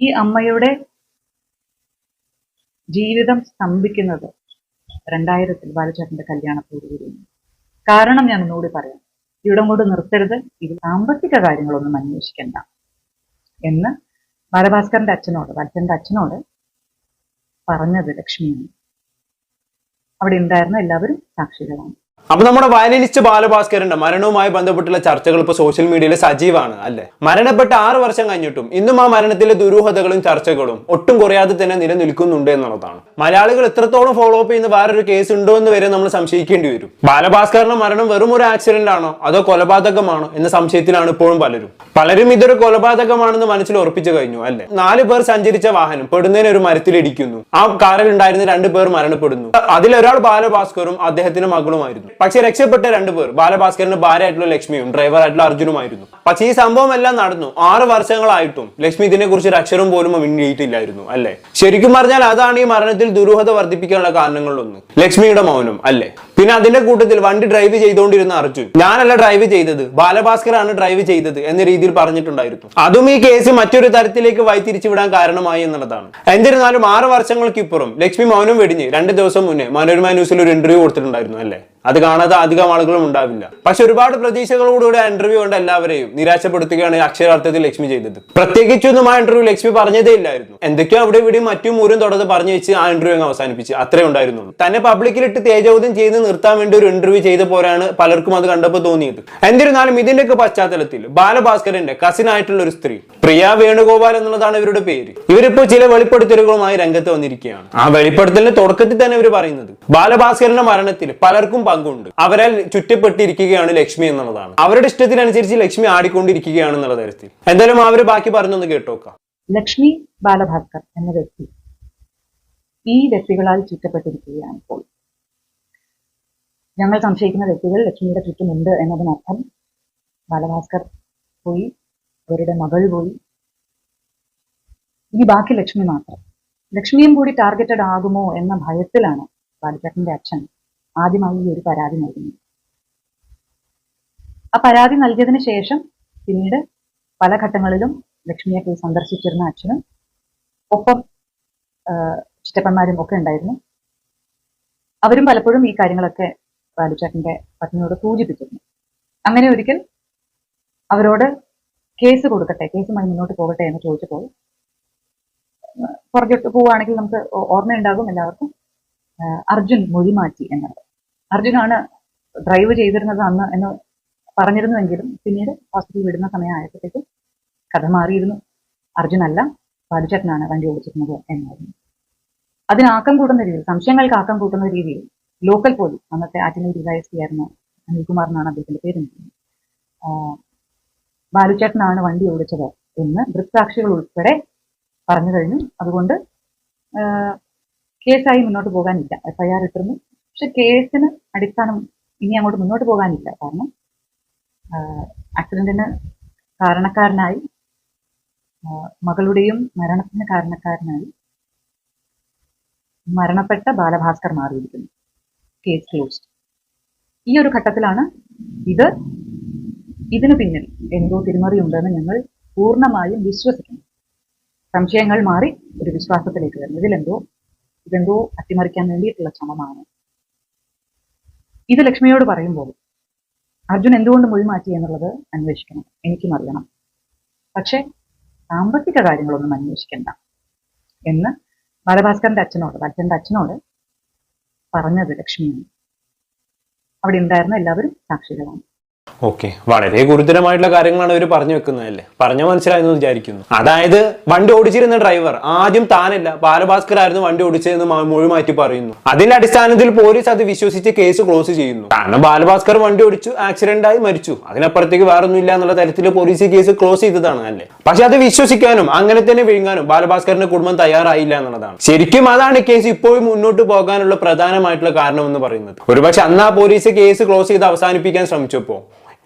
ഈ അമ്മയുടെ ജീവിതം സ്തംഭിക്കുന്നത് 2000-ൽ ബാലുചേട്ടന്റെ കല്യാണത്തോടുകൂടിയാണ്. കാരണം ഞാൻ ഒന്നുകൂടി പറയാം, ഇവിടം കൊണ്ട് നിർത്തരുത്, ഇത് സാമ്പത്തിക കാര്യങ്ങളൊന്നും അന്വേഷിക്കണ്ട എന്ന് ബാലഭാസ്കറിന്റെ അച്ഛനോട്, വത്സന്റെ അച്ഛനോട് പറഞ്ഞത് ലക്ഷ്മിയാണ്. അവിടെ ഉണ്ടായിരുന്ന എല്ലാവരും സാക്ഷികളാണ്. അപ്പൊ നമ്മുടെ വയലിനിസ്റ്റ് ബാലഭാസ്കറിന്റെ മരണവുമായി ബന്ധപ്പെട്ടുള്ള ചർച്ചകൾ ഇപ്പൊ സോഷ്യൽ മീഡിയയിൽ സജീവമാണ് അല്ലെ. മരണപ്പെട്ട് 6 വർഷം കഴിഞ്ഞിട്ടും ഇന്നും ആ മരണത്തിലെ ദുരൂഹതകളും ചർച്ചകളും ഒട്ടും കുറയാതെ തന്നെ നിലനിൽക്കുന്നുണ്ട് എന്നുള്ളതാണ്. മലയാളികൾ എത്രത്തോളം ഫോളോ അപ്പ് ചെയ്യുന്ന വേറൊരു കേസ് ഉണ്ടോ എന്ന് വരെ നമ്മൾ സംശയിക്കേണ്ടി വരും. ബാലഭാസ്കറിന്റെ മരണം വെറും ഒരു ആക്സിഡന്റ് ആണോ അതോ കൊലപാതകമാണോ എന്ന സംശയത്തിലാണ് ഇപ്പോഴും പലരും ഇതൊരു കൊലപാതകമാണെന്ന് മനസ്സിൽ ഉറപ്പിച്ചു കഴിഞ്ഞു അല്ലെ. 4 പേർ സഞ്ചരിച്ച വാഹനം പെടുന്നതിന് ഒരു മരത്തിലിടിക്കുന്നു. ആ കാറിൽ ഉണ്ടായിരുന്ന 2 പേർ മരണപ്പെടുന്നു. അതിലൊരാൾ ബാലഭാസ്കറും അദ്ദേഹത്തിന്റെ മകളുമായിരുന്നു. പക്ഷെ രക്ഷപ്പെട്ട 2 പേർ ബാലഭാസ്കറിന്റെ ഭാര്യയായിട്ടുള്ള ലക്ഷ്മിയും ഡ്രൈവറായിട്ടുള്ള അർജുനുമായിരുന്നു. പക്ഷെ ഈ സംഭവം എല്ലാം നടന്നു 6 വർഷങ്ങളായിട്ടും ലക്ഷ്മി ഇതിനെ കുറിച്ച് ഒരു അക്ഷരം പോലും മിണ്ടിയിട്ടില്ലായിരുന്നു അല്ലെ. ശരിക്കും പറഞ്ഞാൽ അതാണ് ഈ മരണത്തിൽ ദുരൂഹത വർദ്ധിപ്പിക്കാനുള്ള കാരണങ്ങളിലൊന്ന്, ലക്ഷ്മിയുടെ മൗനം അല്ലെ. പിന്നെ അതിന്റെ കൂട്ടത്തിൽ വണ്ടി ഡ്രൈവ് ചെയ്തുകൊണ്ടിരുന്ന അർജുൻ ഞാനല്ല ഡ്രൈവ് ചെയ്തത്, ബാലഭാസ്കറാണ് ഡ്രൈവ് ചെയ്തത് എന്ന രീതിയിൽ പറഞ്ഞിട്ടുണ്ടായിരുന്നു. അതും ഈ കേസ് മറ്റൊരു തരത്തിലേക്ക് വഴിതിരിച്ചു വിടാൻ കാരണമായി എന്നുള്ളതാണ്. എന്നിരുന്നാലും 6 വർഷങ്ങൾക്കിപ്പുറം ലക്ഷ്മി മൗനം വെടിഞ്ഞ് 2 ദിവസം മുന്നേ മനോരമ ന്യൂസിൽ ഒരു ഇന്റർവ്യൂ കൊടുത്തിട്ടുണ്ടായിരുന്നു അല്ലെ. അത് കാണാതെ അധികം ആളുകളും ഉണ്ടാവില്ല. പക്ഷെ ഒരുപാട് പ്രതീക്ഷകളോടുകൂടി ആ ഇന്റർവ്യൂ കൊണ്ട് എല്ലാവരെയും നിരാശപ്പെടുത്തുകയാണ് അക്ഷരാർത്ഥത്തിൽ ലക്ഷ്മി ചെയ്തത്. പ്രത്യേകിച്ചൊന്നും ആ ഇന്റർവ്യൂ ലക്ഷ്മി പറഞ്ഞതേ ഇല്ലായിരുന്നു. എന്തൊക്കെയോ അവിടെ ഇവിടെയും മറ്റും മൂരും തുടർന്ന് പറഞ്ഞു വെച്ച് ആ ഇന്റർവ്യൂ അങ്ങ് അവസാനിപ്പിച്ച് അത്രേ ഉണ്ടായിരുന്നുള്ളൂ. തന്നെ പബ്ലിക്കിലിട്ട് തേജോദ്യം ചെയ്ത് നിർത്താൻ വേണ്ടി ഒരു ഇന്റർവ്യൂ ചെയ്ത പോരാണ് പലർക്കും അത് കണ്ടപ്പോൾ തോന്നിയത്. എന്നിരുന്നാലും ഇതിന്റെയൊക്കെ പശ്ചാത്തലത്തിൽ ബാലഭാസ്കറിന്റെ കസിൻ ആയിട്ടുള്ള ഒരു സ്ത്രീ പ്രിയ വേണുഗോപാൽ എന്നുള്ളതാണ് ഇവരുടെ പേര്. ഇവരിപ്പോ ചില വെളിപ്പെടുത്തലുകളുമായി രംഗത്ത് വന്നിരിക്കുകയാണ്. ആ വെളിപ്പെടുത്തലിന്റെ തുടക്കത്തിൽ തന്നെ ഇവർ പറയുന്നത് ബാലഭാസ്കറിന്റെ മരണത്തിൽ പലർക്കും പങ്കുണ്ട്, അവരാൽ ചുറ്റപ്പെട്ടിരിക്കുകയാണ് ലക്ഷ്മി എന്നുള്ളതാണ്. അവരുടെ ഇഷ്ടത്തിനനുസരിച്ച് ലക്ഷ്മി ആടിക്കൊണ്ടിരിക്കുകയാണെന്നുള്ള തരത്തിൽ. എന്തായാലും അവര് ബാക്കി പറഞ്ഞൊന്ന് കേട്ടോക്കാം. ലക്ഷ്മി ബാലഭാസ്കർ എന്ന വ്യക്തി ഈ വ്യക്തികളാൽ ചുറ്റപ്പെട്ടിരിക്കുകയാണ്. ഇപ്പോൾ ഞങ്ങൾ സംശയിക്കുന്ന വ്യക്തികൾ ലക്ഷ്മിയുടെ ചുറ്റുമുണ്ട് എന്നതിനർത്ഥം ബാലഭാസ്കർ പോയി, അവരുടെ മകൾ പോയി, ഇനി ബാക്കി ലക്ഷ്മി മാത്രം. ലക്ഷ്മിയും കൂടി ടാർഗറ്റഡ് ആകുമോ എന്ന ഭയത്തിലാണ് ബാലുചേട്ടന്റെ അച്ഛൻ ആദ്യമായി ഈ ഒരു പരാതി നൽകുന്നത്. ആ പരാതി നൽകിയതിനു ശേഷം പിന്നീട് പല ഘട്ടങ്ങളിലും ലക്ഷ്മിയെ പോയി സന്ദർശിച്ചിരുന്ന അച്ഛനും ഒപ്പം ചിറ്റപ്പന്മാരും ഒക്കെ ഉണ്ടായിരുന്നു. അവരും പലപ്പോഴും ഈ കാര്യങ്ങളൊക്കെ ബാലുചേട്ടന്റെ പത്നിയോട് സൂചിപ്പിച്ചിരുന്നു. അങ്ങനെ ഒരിക്കൽ അവരോട് കേസ് കൊടുക്കട്ടെ, കേസുമായി മുന്നോട്ട് പോകട്ടെ എന്ന് ചോദിച്ചപ്പോൾ പുറകോട്ട് പോവുകയാണെങ്കിൽ നമുക്ക് ഓർമ്മയുണ്ടാകും എല്ലാവർക്കും, അർജുൻ മൊഴി മാറ്റി എന്നത്. അർജുനാണ് ഡ്രൈവ് ചെയ്തിരുന്നത് അന്ന് എന്ന് പറഞ്ഞിരുന്നുവെങ്കിലും പിന്നീട് ഹോസ്പിറ്റലിൽ വിടുന്ന സമയമായപ്പോഴത്തേക്ക് കഥ മാറിയിരുന്നു. അർജുനല്ല, ബാലുചേട്ടനാണ് വണ്ടി ഓടിച്ചിരുന്നത് എന്നായിരുന്നു. അതിന് ആക്കം കൂട്ടുന്ന രീതിയിൽ, സംശയങ്ങൾക്ക് ആക്കം കൂട്ടുന്ന രീതിയിൽ ലോക്കൽ പോലീസ്, അന്നത്തെ ആറ്റിങ്ങൽ ഡിവൈഎസ്പി ആയിരുന്ന അനിൽകുമാർ എന്നാണ് അദ്ദേഹത്തിന്റെ പേര്, ബാലുചേട്ടനാണ് വണ്ടി ഓടിച്ചത് എന്ന് ദൃക്സാക്ഷികൾ ഉൾപ്പെടെ പറഞ്ഞു കഴിഞ്ഞു. അതുകൊണ്ട് കേസായി മുന്നോട്ട് പോകാനില്ല. FIR ഇട്ടിരുന്നു. പക്ഷെ കേസിന് അടിസ്ഥാനം ഇനി അങ്ങോട്ട് മുന്നോട്ട് പോകാനില്ല. കാരണം ആക്സിഡന്റിന് കാരണക്കാരനായി, മകളുടെയും മരണത്തിന് കാരണക്കാരനായി മരണപ്പെട്ട ബാലഭാസ്കർ മാറിയിരിക്കുന്നു. Case closed. ഈ ഒരു ഘട്ടത്തിലാണ് ഇതിനു പിന്നിൽ എന്തോ തിരിമറി ഉണ്ടെന്ന് ഞങ്ങൾ പൂർണ്ണമായും വിശ്വസിക്കുന്നു. സംശയങ്ങൾ മാറി ഒരു വിശ്വാസത്തിലേക്ക് വരുന്നു. ഇതെന്തോ അട്ടിമറിക്കാൻ വേണ്ടിയിട്ടുള്ള ശ്രമമാണ്. ഇത് ലക്ഷ്മിയോട് പറയുമ്പോൾ അർജുൻ എന്തുകൊണ്ട് മൊഴി മാറ്റി എന്നുള്ളത് അന്വേഷിക്കണം, എനിക്കും അറിയണം. പക്ഷെ സാമ്പത്തിക കാര്യങ്ങളൊന്നും അന്വേഷിക്കണ്ട എന്ന് ബാലഭാസ്കറിന്റെ അച്ഛനോട്, വത്സന്റെ അച്ഛനോട് പറഞ്ഞത് ലക്ഷ്മിയാണ്. അവിടെ ഉണ്ടായിരുന്ന എല്ലാവരും സാക്ഷികളാണ്. ഓക്കെ, വളരെ ഗുരുതരമായിട്ടുള്ള കാര്യങ്ങളാണ് ഇവർ പറഞ്ഞു വെക്കുന്നതല്ലേ. പറഞ്ഞു മനസ്സിലായെന്ന് വിചാരിക്കുന്നു. അതായത് വണ്ടി ഓടിച്ചിരുന്ന ഡ്രൈവർ ആദ്യം താനല്ല ബാലഭാസ്കർ ആയിരുന്നു വണ്ടി ഓടിച്ചതെന്ന് മൊഴി മാറ്റി പറയുന്നു. അതിന്റെ അടിസ്ഥാനത്തിൽ പോലീസ് അത് വിശ്വസിച്ച് കേസ് ക്ലോസ് ചെയ്യുന്നു. കാരണം ബാലഭാസ്കർ വണ്ടി ഓടിച്ചു, ആക്സിഡന്റ് ആയി മരിച്ചു, അതിനപ്പുറത്തേക്ക് വേറൊന്നും ഇല്ല എന്നുള്ള തരത്തിൽ പോലീസ് കേസ് ക്ലോസ് ചെയ്തതാണ് അല്ലേ. പക്ഷെ അത് വിശ്വസിക്കാനും അങ്ങനെ തന്നെ വിഴുങ്ങാനും ബാലഭാസ്കറിന്റെ കുടുംബം തയ്യാറായില്ല എന്നുള്ളതാണ്. ശരിക്കും അതാണ് കേസ് ഇപ്പോഴും മുന്നോട്ട് പോകാനുള്ള പ്രധാനമായിട്ടുള്ള കാരണം എന്ന് പറയുന്നത്. ഒരുപക്ഷെ അന്ന് ആ പോലീസ് കേസ് ക്ലോസ് ചെയ്ത് അവസാനിപ്പിക്കാൻ ശ്രമിച്ചപ്പോ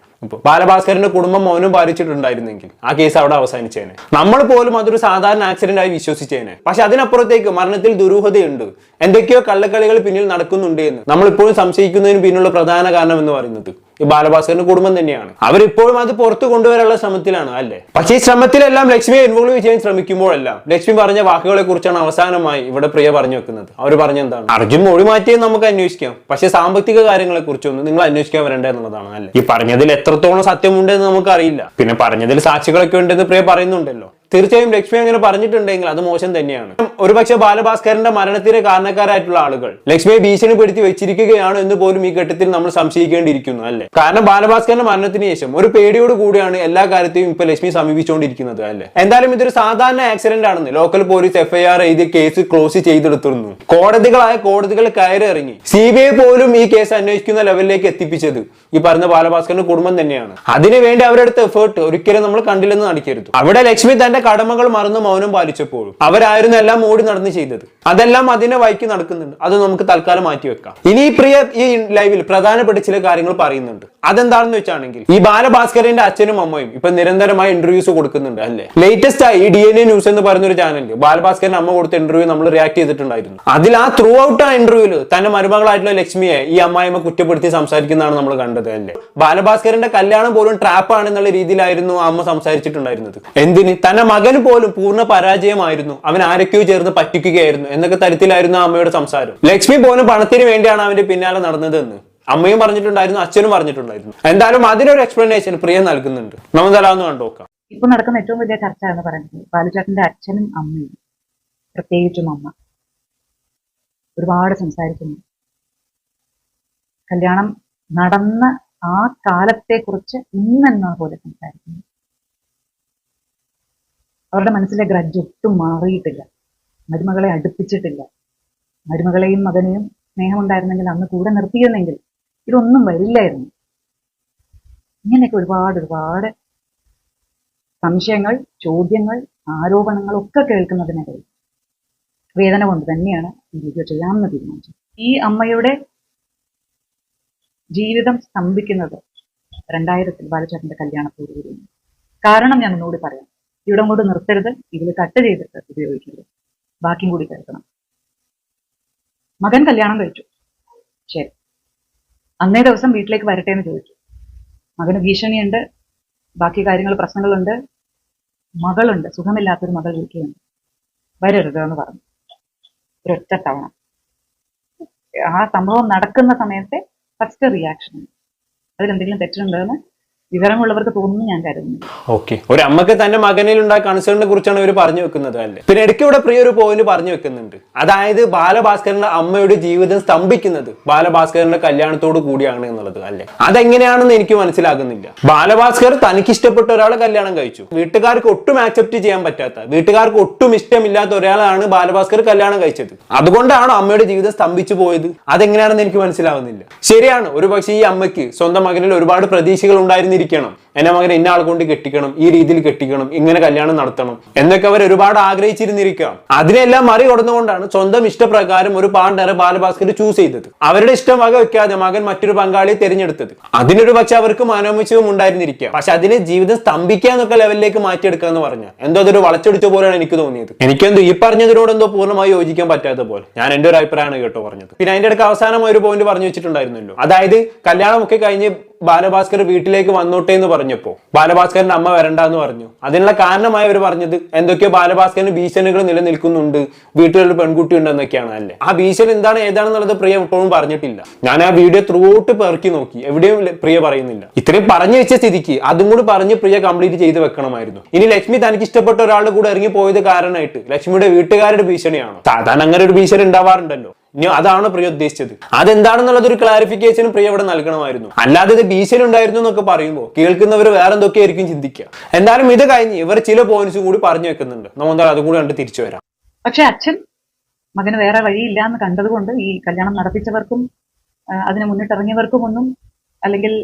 ബാലഭാസ്കറിന്റെ കുടുംബം മൗനം പാലിച്ചിട്ടുണ്ടായിരുന്നെങ്കിൽ ആ കേസ് അവിടെ അവസാനിച്ചേനെ. നമ്മൾ പോലും അതൊരു സാധാരണ ആക്സിഡന്റ് ആയി വിശ്വസിച്ചേനെ. പക്ഷെ അതിനപ്പുറത്തേക്ക് മരണത്തിൽ ദുരൂഹതയുണ്ട്, എന്തൊക്കെയോ കള്ളക്കളികൾ പിന്നിൽ നടക്കുന്നുണ്ട് എന്ന് നമ്മൾ ഇപ്പോഴും സംശയിക്കുന്നതിന് പിന്നിലുള്ള പ്രധാന കാരണം എന്ന് പറയുന്നത് ഈ ബാലഭാസ്കറിന്റെ കുടുംബം തന്നെയാണ്. അവരിപ്പോഴും അത് പുറത്തു കൊണ്ടുവരാനുള്ള ശ്രമത്തിലാണ് അല്ലേ. പക്ഷേ ഈ ശ്രമത്തിലെല്ലാം ലക്ഷ്മിയെ ഇൻവോൾവ് ചെയ്യാൻ ശ്രമിക്കുമ്പോഴെല്ലാം ലക്ഷ്മി പറഞ്ഞ വാക്കുകളെ കുറിച്ചാണ് അവസാനമായി ഇവിടെ പ്രിയ പറഞ്ഞു വെക്കുന്നത്. അവർ പറഞ്ഞെന്താണ്, അർജുൻ മൊഴി മാറ്റിയത് നമുക്ക് അന്വേഷിക്കാം, പക്ഷേ സാമ്പത്തിക കാര്യങ്ങളെ കുറിച്ചൊന്നും നിങ്ങൾ അന്വേഷിക്കാൻ വരണ്ട എന്നുള്ളതാണ് അല്ലേ. ഈ പറഞ്ഞതിൽ എത്രത്തോളം സത്യമുണ്ടെന്ന് നമുക്കറിയില്ല. പിന്നെ പറഞ്ഞതിൽ സാക്ഷികളൊക്കെ ഉണ്ടെന്ന് പ്രിയ പറയുന്നുണ്ടല്ലോ. തീർച്ചയായും ലക്ഷ്മി അങ്ങനെ പറഞ്ഞിട്ടുണ്ടെങ്കിൽ അത് മോശം തന്നെയാണ്. ഒരുപക്ഷെ ബാലഭാസ്കറിന്റെ മരണത്തിന് കാരണക്കാരായിട്ടുള്ള ആളുകൾ ലക്ഷ്മിയെ ഭീഷണിപ്പെടുത്തി വെച്ചിരിക്കുകയാണ് എന്ന് പോലും ഈ ഘട്ടത്തിൽ നമ്മൾ സംശയിക്കേണ്ടിയിരിക്കുന്നു അല്ലെ. കാരണം ബാലഭാസ്കറിന്റെ മരണത്തിന് ശേഷം ഒരു പേടിയോട് കൂടിയാണ് എല്ലാ കാര്യത്തെയും ഇപ്പൊ ലക്ഷ്മി സമീപിച്ചുകൊണ്ടിരിക്കുന്നത് അല്ലെ. എന്തായാലും ഇതൊരു സാധാരണ ആക്സിഡന്റ് ആണെന്ന് ലോക്കൽ പോലീസ് FIR എഴുതി കേസ് ക്ലോസ് ചെയ്തെടുത്തിരുന്നു. കോടതികൾ കയറി ഇറങ്ങി. CBI പോലും ഈ കേസ് അന്വേഷിക്കുന്ന ലെവലിലേക്ക് എത്തിപ്പിച്ചത് ഈ പറഞ്ഞ ബാലഭാസ്കറിന്റെ കുടുംബം തന്നെയാണ്. അതിനുവേണ്ടി അവരെടുത്ത എഫേർട്ട് ഒരിക്കലും നമ്മൾ കണ്ടില്ലെന്ന് നടിക്കരുത്. അവിടെ ലക്ഷ്മി തന്റെ കടമകൾ മറന്ന് മൗനം പാലിച്ചപ്പോഴും അവരായിരുന്നു എല്ലാം ഓടി നടന്ന് ചെയ്തത്. അതെല്ലാം അതിനെ വൈക്കി നടക്കുന്നുണ്ട്. അത് നമുക്ക് തൽക്കാലം മാറ്റി വെക്കാം. ഇനി പ്രിയ ഈ ലൈവിൽ പ്രധാനപ്പെട്ട ചില കാര്യങ്ങൾ പറയുന്നുണ്ട്. അതെന്താണെന്ന് വെച്ചാണെങ്കിൽ ഈ ബാലഭാസ്കറിന്റെ അച്ഛനും അമ്മയും ഇപ്പൊ നിരന്തരമായി ഇന്റർവ്യൂസ് കൊടുക്കുന്നുണ്ട് അല്ലെ. ലേറ്റസ്റ്റ് ആയി ഈ DNA ന്യൂസ് എന്ന് പറയുന്ന ഒരു ചാനലിൽ ബാലഭാസ്കറിന്റെ അമ്മ കൊടുത്ത ഇന്റർവ്യൂ നമ്മൾ റിയാക്ട് ചെയ്തിട്ടുണ്ടായിരുന്നു. അതിൽ ആ ത്രൂ ഔട്ട് ആ ഇന്റർവ്യൂല് തന്റെ മരുമകളായിട്ടുള്ള ലക്ഷ്മിയെ ഈ അമ്മായിമ്മ കുറ്റപ്പെടുത്തി സംസാരിക്കുന്നതാണ് നമ്മൾ കണ്ടത് അല്ലെ. ബാലഭാസ്കറിന്റെ കല്യാണം പോലും ട്രാപ്പ് ആണെന്നുള്ള രീതിയിലായിരുന്നു അമ്മ സംസാരിച്ചിട്ടുണ്ടായിരുന്നത്. എന്തിന്, തന്നെ മകന് പോലും പൂർണ്ണ പരാജയമായിരുന്നു, അവൻ ആരൊക്കെയോ ചേർന്ന് പറ്റിക്കുകയായിരുന്നു എന്നൊക്കെ തരത്തിലായിരുന്നു അമ്മയുടെ സംസാരം. ലക്ഷ്മി പോലും പണത്തിന് വേണ്ടിയാണ് അവന്റെ പിന്നാലെ നടന്നതെന്ന് അമ്മയും പറഞ്ഞിട്ടുണ്ടായിരുന്നു, അച്ഛനും പറഞ്ഞിട്ടുണ്ടായിരുന്നു. എന്തായാലും അതിനൊരു എക്സ്പ്ലനേഷൻ പ്രിയ നൽകുന്നുണ്ട്. നമുക്കെല്ലാം കണ്ടു നോക്കാം. ഇപ്പൊ നടക്കുന്ന ഏറ്റവും വലിയ ചർച്ച എന്ന് പറയുന്നത് ബാലുചേട്ടന്റെ അച്ഛനും അമ്മയും, പ്രത്യേകിച്ചും അമ്മ ഒരുപാട് സംസാരിക്കുന്നു. കല്യാണം നടന്ന ആ കാലത്തെ കുറിച്ച് ഇന്നെന്ന പോലെ സംസാരിക്കുന്നു. അവരുടെ മനസ്സിലെ ഗ്രഡ്ജ് ഒട്ടും മാറിയിട്ടില്ല. മരുമകളെ അടുപ്പിച്ചിട്ടില്ല. മരുമകളെയും മകനെയും സ്നേഹമുണ്ടായിരുന്നെങ്കിൽ അന്ന് കൂടെ നിർത്തിയിരുന്നെങ്കിൽ ഇതൊന്നും വരില്ലായിരുന്നു. ഇങ്ങനെയൊക്കെ ഒരുപാട് സംശയങ്ങൾ, ചോദ്യങ്ങൾ, ആരോപണങ്ങൾ ഒക്കെ കേൾക്കുന്നതിനിടയിൽ വേദന കൊണ്ട് തന്നെയാണ് ഈ വീഡിയോ ചെയ്യാമെന്ന് തീരുമാനിച്ചത്. ഈ അമ്മയുടെ ജീവിതം സ്തംഭിക്കുന്നത് 2000 ബാലചേട്ടന്റെ കല്യാണത്തോടുകൂടിയാണ്. കാരണം ഞാൻ ഒന്നുകൂടി പറയാം. ഇവിടെ കൊണ്ട് നിർത്തരുത്, ഇതിൽ കട്ട് ചെയ്തിട്ട് ഉപയോഗിക്കരുത്, ബാക്കിയും കൂടി കേൾക്കണം. മകൻ കല്യാണം കഴിച്ചു, ശരി. അന്നേ ദിവസം വീട്ടിലേക്ക് വരട്ടെ എന്ന് ചോദിച്ചു. മകന് ഭീഷണിയുണ്ട്, ബാക്കി കാര്യങ്ങൾ പ്രശ്നങ്ങളുണ്ട്, മകളുണ്ട്, സുഖമില്ലാത്തൊരു മകൾ വീട്ടിലുണ്ട്, വരരുത് എന്ന് പറഞ്ഞു. ഒരൊറ്റ തവണ ആ സംഭവം നടക്കുന്ന സമയത്തെ ഫസ്റ്റ് റിയാക്ഷൻ, അതിലെന്തെങ്കിലും തെറ്റുണ്ടെന്ന് വിവരമുള്ളവർക്ക് തോന്നുന്നു ഞാൻ കരുതുന്നു. ഓക്കെ, ഒരു അമ്മക്ക് തന്റെ മകനിൽ ഉണ്ടായ കൺസേണിനെ കുറിച്ചാണ് ഇവർ പറഞ്ഞു വെക്കുന്നത് അല്ലേ. പിന്നെ ഇടയ്ക്ക് ഇവിടെ പ്രിയ ഒരു പോയിന്റ് പറഞ്ഞു വെക്കുന്നുണ്ട്. അതായത് ബാലഭാസ്കറിന്റെ അമ്മയുടെ ജീവിതം സ്തംഭിക്കുന്നത് ബാലഭാസ്കറിന്റെ കല്യാണത്തോട് കൂടിയാണ് എന്നുള്ളത് അല്ലേ. അതെങ്ങനെയാണെന്ന് എനിക്ക് മനസ്സിലാകുന്നില്ല. ബാലഭാസ്കർ തനിക്ക് ഇഷ്ടപ്പെട്ട ഒരാളെ കല്യാണം കഴിച്ചു. വീട്ടുകാർക്ക് ഒട്ടും ആക്സെപ്റ്റ് ചെയ്യാൻ പറ്റാത്ത, വീട്ടുകാർക്ക് ഒട്ടും ഇഷ്ടമില്ലാത്ത ഒരാളാണ് ബാലഭാസ്കർ കല്യാണം കഴിച്ചത്. അതുകൊണ്ടാണ് അമ്മയുടെ ജീവിതം സ്തംഭിച്ചു പോയത്. അതെങ്ങനെയാണെന്ന് എനിക്ക് മനസ്സിലാവുന്നില്ല. ശരിയാണ്, ഒരു പക്ഷേ ഈ അമ്മയ്ക്ക് സ്വന്തം മകനിൽ ഒരുപാട് പ്രതീക്ഷകൾ ഉണ്ടായിരുന്നു. എന്നെ മകനെ ഇന്ന ആൾ കൊണ്ട് കെട്ടിക്കണം, ഈ രീതിയിൽ കെട്ടിക്കണം, ഇങ്ങനെ കല്യാണം നടത്തണം എന്നൊക്കെ അവർ ഒരുപാട് ആഗ്രഹിച്ചിരുന്നിരിക്കാം. അതിനെല്ലാം മറികടന്നുകൊണ്ടാണ് സ്വന്തം ഇഷ്ടപ്രകാരം ഒരു പാർട്ണറെ ബാലഭാസ്കർ ചൂസ് ചെയ്തത്. അവരുടെ ഇഷ്ടം വക വെക്കാതെ മകൻ മറ്റൊരു പങ്കാളിയെ തിരഞ്ഞെടുത്തത്. അതിനൊരു പക്ഷെ അവർക്ക് മനോമിച്ചവും ഉണ്ടായിരുന്നിരിക്കാം. പക്ഷെ അതിനെ ജീവിതം സ്തംഭിക്കാന്നൊക്കെ ലെവലിലേക്ക് മാറ്റിയെടുക്കുക എന്ന് പറഞ്ഞാൽ എന്തോ അതൊരു വളച്ചൊടിച്ച പോലെയാണ് എനിക്ക് തോന്നിയത്. എനിക്കെന്തോ ഈ പറഞ്ഞതിനോട് എന്തോ പൂർണ്ണമായി യോജിക്കാൻ പറ്റാത്ത പോലെ. ഞാൻ എന്റെ ഒരു അഭിപ്രായമാണ് കേട്ടോ പറഞ്ഞത്. പിന്നെ അതിന്റെ ഇടയ്ക്ക് അവസാനമായ ഒരു പോയിന്റ് പറഞ്ഞു വെച്ചിട്ടുണ്ടായിരുന്നല്ലോ. അതായത് കല്യാണമൊക്കെ കഴിഞ്ഞ് ബാലഭാസ്കർ വീട്ടിലേക്ക് വന്നോട്ടെ എന്ന് പറഞ്ഞപ്പോ ബാലഭാസ്കറിന്റെ അമ്മ വരണ്ടെന്ന് പറഞ്ഞു. അതിനുള്ള കാരണമായി അവർ പറഞ്ഞത് എന്തൊക്കെയോ ബാലഭാസ്കറിന് ഭീഷണികൾ നിലനിൽക്കുന്നുണ്ട്, വീട്ടിലൊരു പെൺകുട്ടി ഉണ്ടെന്നൊക്കെയാണ് അല്ലേ. ആ ഭീഷണി എന്താണ് ഏതാണെന്നുള്ളത് പ്രിയ ഇപ്പോഴും പറഞ്ഞിട്ടില്ല. ഞാൻ ആ വീഡിയോ ത്രൂ ഔട്ട് പെറുക്കി നോക്കി, എവിടെയും പ്രിയ പറയുന്നില്ല. ഇത്രയും പറഞ്ഞു വെച്ച സ്ഥിതിക്ക് അതും കൂടി പറഞ്ഞ് പ്രിയ കംപ്ലീറ്റ് ചെയ്ത് വെക്കണമായിരുന്നു. ഇനി ലക്ഷ്മി തനിക്ക് ഇഷ്ടപ്പെട്ട ഒരാളുടെ കൂടെ ഇറങ്ങി പോയത് കാരണമായിട്ട് ലക്ഷ്മിയുടെ വീട്ടുകാരുടെ ഭീഷണിയാണോ? സാധാരണ അങ്ങനെ ഒരു ഭീഷണി ഉണ്ടാവാറുണ്ടല്ലോ. ഇനി അതാണ് പ്രിയ ഉദ്ദേശിച്ചത്. അതെന്താണെന്നുള്ളത് ഒരു ക്ലാരിഫിക്കേഷനും പ്രിയ ഇവിടെ നൽകണമായിരുന്നു. അല്ലാതെ ഇത് ഭീഷണി ഉണ്ടായിരുന്നു എന്നൊക്കെ പറയുമ്പോൾ കേൾക്കുന്നവർ വേറെ എന്തൊക്കെയായിരിക്കും ചിന്തിക്കുക. എന്തായാലും ഇത് കഴിഞ്ഞ് ഇവർ ചില പോയിന്റ്സും കൂടി പറഞ്ഞു വെക്കുന്നുണ്ട്. നമ്മൾ അതും കൂടി കണ്ട് തിരിച്ചു വരാം. പക്ഷെ അച്ഛൻ മകന് വേറെ വഴിയില്ല എന്ന് കണ്ടതുകൊണ്ട് ഈ കല്യാണം നടത്തിച്ചവർക്കും അതിന് മുന്നിട്ടിറങ്ങിയവർക്കും ഒന്നും, അല്ലെങ്കിൽ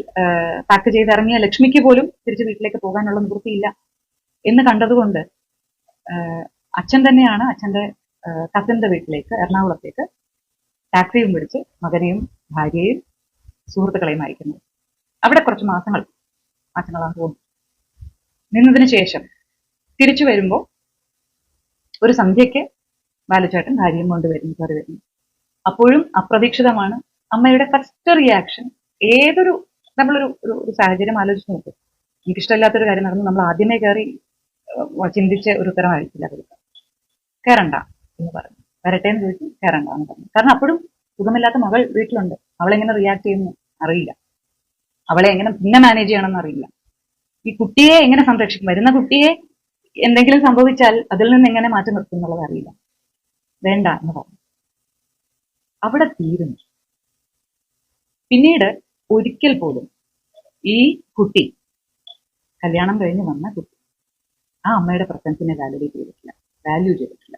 പാക്ക് ചെയ്തിറങ്ങിയ ലക്ഷ്മിക്ക് പോലും തിരിച്ച് വീട്ടിലേക്ക് പോകാനുള്ള നിവൃത്തിയില്ല എന്ന് കണ്ടതുകൊണ്ട് അച്ഛൻ തന്നെയാണ് അച്ഛന്റെ കസിന്റെ വീട്ടിലേക്ക്, എറണാകുളത്തേക്ക് ടാക്സിയും പിടിച്ച് മകനെയും ഭാര്യയെയും സുഹൃത്തുക്കളെയും അയക്കുന്നത്. അവിടെ കുറച്ച് മാസങ്ങളാണ് തോന്നുന്നു. നിന്നതിന് ശേഷം തിരിച്ചു വരുമ്പോൾ ഒരു സന്ധ്യയ്ക്ക് ബാലുചേട്ടൻ ഭാര്യയും കൊണ്ടുവരുന്നു, കയറി വരുന്നു. അപ്പോഴും അപ്രതീക്ഷിതമാണ്. അമ്മയുടെ ഫസ്റ്റ് റിയാക്ഷൻ ഏതൊരു നമ്മളൊരു ഒരു സാഹചര്യം ആലോചിച്ച് നോക്കും. എനിക്കിഷ്ടമില്ലാത്തൊരു കാര്യം നടന്നു, നമ്മൾ ആദ്യമേ കയറി ചിന്തിച്ച് ഒരു ഉത്തരമായിരിക്കില്ല കൊടുക്കുക. കയറണ്ട എന്ന് പറഞ്ഞു, വരട്ടെ എന്ന് ചോദിച്ചു, കയറണ്ട എന്ന് പറഞ്ഞു. കാരണം അപ്പോഴും സുഖമില്ലാത്ത മകൾ വീട്ടിലുണ്ട്. അവളെങ്ങനെ റിയാക്ട് ചെയ്യുന്നു അറിയില്ല, അവളെ എങ്ങനെ പിന്നെ മാനേജ് ചെയ്യണമെന്ന് അറിയില്ല, ഈ കുട്ടിയെ എങ്ങനെ സംരക്ഷിക്കും, വരുന്ന കുട്ടിയെ എന്തെങ്കിലും സംഭവിച്ചാൽ അതിൽ നിന്ന് എങ്ങനെ മാറ്റി നിർത്തും എന്നുള്ളത് അറിയില്ല. വേണ്ട എന്ന് പറഞ്ഞു. അവിടെ തീരുന്നു. പിന്നീട് ഒരിക്കൽ പോലും ഈ കുട്ടി, കല്യാണം കഴിഞ്ഞ് വന്ന കുട്ടി, ആ അമ്മയുടെ പ്രസൻസിനെ വാലിഡേറ്റ് ചെയ്തിട്ടില്ല, വാല്യൂ ചെയ്തിട്ടില്ല.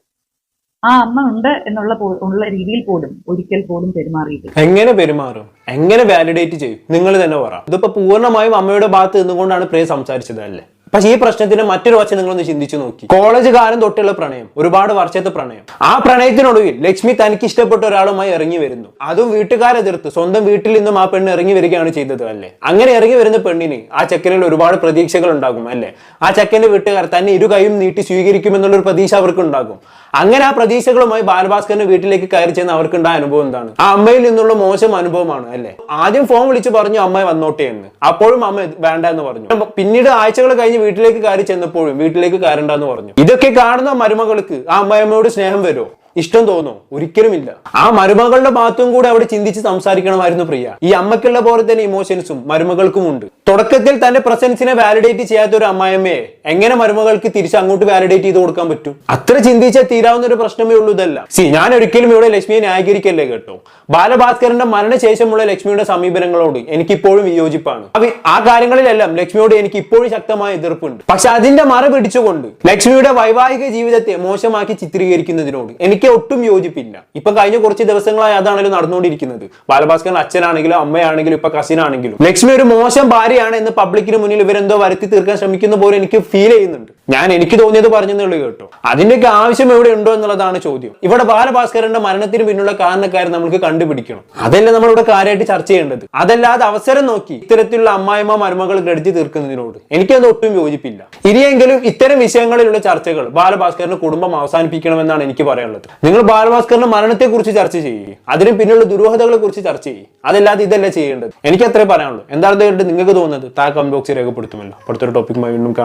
ആ അമ്മ ഉണ്ട് ഉള്ള രീതിയിൽ പോലും ഒരിക്കൽ പോലും പെരുമാറിയിട്ടില്ല. എങ്ങനെ പെരുമാറും, എങ്ങനെ വാലിഡേറ്റ് ചെയ്യും, നിങ്ങൾ തന്നെ പറ. ഇതിപ്പോ പൂർണ്ണമായും അമ്മയുടെ ഭാഗത്ത് നിന്നുകൊണ്ടാണ് പ്രിയ സംസാരിച്ചത് അല്ലേ? പക്ഷെ ഈ പ്രശ്നത്തിന് മറ്റൊരു വശം നിങ്ങളൊന്ന് ചിന്തിച്ചു നോക്കി. കോളേജ് കാലം തൊട്ടുള്ള പ്രണയം, ഒരുപാട് വർഷത്തെ പ്രണയം, ആ പ്രണയത്തിനൊടുവിൽ ലക്ഷ്മി തനിക്ക് ഇഷ്ടപ്പെട്ട ഒരാളുമായി ഇറങ്ങി വരുന്നു. അതും വീട്ടുകാരെതിർത്ത് സ്വന്തം വീട്ടിൽ നിന്നും ആ പെണ്ണ് ഇറങ്ങി വരികയാണ് ചെയ്തത് അല്ലേ? അങ്ങനെ ഇറങ്ങി വരുന്ന പെണ്ണിന് ആ ചെക്കനിൽ ഒരുപാട് പ്രതീക്ഷകൾ ഉണ്ടാകും അല്ലേ? ആ ചെക്കന്റെ വീട്ടുകാർ തന്നെ ഇരു കൈയും നീട്ടി സ്വീകരിക്കുമെന്നുള്ളൊരു പ്രതീക്ഷ അവർക്ക് ഉണ്ടാകും. അങ്ങനെ ആ പ്രതീക്ഷകളുമായി ബാലഭാസ്കറിന്റെ വീട്ടിലേക്ക് കയറി ചെന്ന് അവർക്കുണ്ടായ അനുഭവം എന്താണ്? ആ അമ്മയിൽ നിന്നുള്ള മോശം അനുഭവമാണ് അല്ലേ? ആദ്യം ഫോൺ വിളിച്ച് പറഞ്ഞു അമ്മ വന്നോട്ടെ എന്ന്, അപ്പോഴും അമ്മ വേണ്ട എന്ന് പറഞ്ഞു. പിന്നീട് ആഴ്ചകൾ കഴിഞ്ഞ് വീട്ടിലേക്ക് കയറി ചെന്നപ്പോഴും വീട്ടിലേക്ക് കയറണ്ടെന്ന് പറഞ്ഞു. ഇതൊക്കെ കാണുന്ന മരുമകൾക്ക് ആ അമ്മയമ്മയോട് സ്നേഹം വരുമോ, ഇഷ്ടം തോന്നോ? ഒരിക്കലുമില്ല. ആ മരുമകളുടെ ഭാഗത്തും കൂടെ അവിടെ ചിന്തിച്ച് സംസാരിക്കണമായിരുന്നു പ്രിയ. ഈ അമ്മയ്ക്കുള്ള പോലെ തന്നെ ഇമോഷൻസും മരുമകൾക്കും ഉണ്ട്. തുടക്കത്തിൽ തന്റെ പ്രസൻസിനെ വാലിഡേറ്റ് ചെയ്യാത്ത ഒരു അമ്മായിയമ്മയെ എങ്ങനെ മരുമകൾക്ക് തിരിച്ച് അങ്ങോട്ട് വാലിഡേറ്റ് ചെയ്ത് കൊടുക്കാൻ പറ്റും? അത്ര ചിന്തിച്ചാൽ തീരാവുന്ന ഒരു പ്രശ്നമേ ഉള്ളൂ ഇതല്ല. ഞാൻ ഒരിക്കലും ഇവിടെ ലക്ഷ്മിയെ ന്യായീകരിക്കല്ലേ കേട്ടോ. ബാലഭാസ്കറിന്റെ മരണശേഷമുള്ള ലക്ഷ്മിയുടെ സമീപനങ്ങളോട് എനിക്കിപ്പോഴും വിയോജിപ്പാണ്. ആ കാര്യങ്ങളിലെല്ലാം ലക്ഷ്മിയോട് എനിക്ക് ഇപ്പോഴും ശക്തമായ എതിർപ്പുണ്ട്. പക്ഷെ അതിന്റെ മറ പിടിച്ചുകൊണ്ട് ലക്ഷ്മിയുടെ വൈവാഹിക ജീവിതത്തെ മോശമാക്കി ചിത്രീകരിക്കുന്നതിനോട് എനിക്ക് ഒട്ടും യോജിപ്പില്ല. ഇപ്പൊ കഴിഞ്ഞ കുറച്ച് ദിവസങ്ങളായി അതാണല്ലോ നടന്നുകൊണ്ടിരിക്കുന്നത്. ബാലഭാസ്കറിന്റെ അച്ഛനാണെങ്കിലും അമ്മയാണെങ്കിലും ഇപ്പൊ കസിനാണെങ്കിലും ലക്ഷ്മി ഒരു മോശം ഭാര്യയാണ് എന്ന് പബ്ലിക്കിന് മുന്നിൽ ഇവരെന്തോ വരുത്തി തീർക്കാൻ ശ്രമിക്കുന്ന പോലെ എനിക്ക് ഫീൽ ചെയ്യുന്നുണ്ട്. എനിക്ക് തോന്നിയത് പറഞ്ഞെന്നുള്ളൂ കേട്ടോ. അതിന്റെയൊക്കെ ആവശ്യം എവിടെ ഉണ്ടോ എന്നുള്ളതാണ് ചോദ്യം. ഇവിടെ ബാലഭാസ്കറിന്റെ മരണത്തിന് പിന്നുള്ള കാരണക്കാരെ നമുക്ക് കണ്ടുപിടിക്കണം. അതല്ല നമ്മളിവിടെ കാര്യമായിട്ട് ചർച്ച ചെയ്യേണ്ടത്. അതല്ലാതെ അവസരം നോക്കി ഇത്തരത്തിലുള്ള അമ്മായിമ്മ മരുമകൾ ഗ്രഡിച്ച് തീർക്കുന്നതിനോട് എനിക്കത് ഒട്ടും യോജിപ്പില്ല. ഇനിയെങ്കിലും ഇത്തരം വിഷയങ്ങളിലുള്ള ചർച്ചകൾ ബാലഭാസ്കറിന്റെ കുടുംബം അവസാനിപ്പിക്കണമെന്നാണ് എനിക്ക് പറയാനുള്ളത്. നിങ്ങൾ ബാലഭാസ്കറിന്റെ മരണത്തെ കുറിച്ച് ചർച്ച ചെയ്യുക, അതിന് പിന്നിലുള്ള ദുരൂഹതകളെ കുറിച്ച് ചർച്ച ചെയ്യുക. അതല്ലാതെ ഇതല്ല ചെയ്യേണ്ടത്. എനിക്ക് അത്രേ പറയാനുള്ളൂ. എന്താണ് നിങ്ങൾക്ക് തോന്നുന്നത്? താഴെ കമന്റ് ബോക്സിൽ രേഖപ്പെടുത്തുമല്ലോ. അടുത്തൊരു ടോപ്പിക്കുമായി വീണ്ടും കാണാം.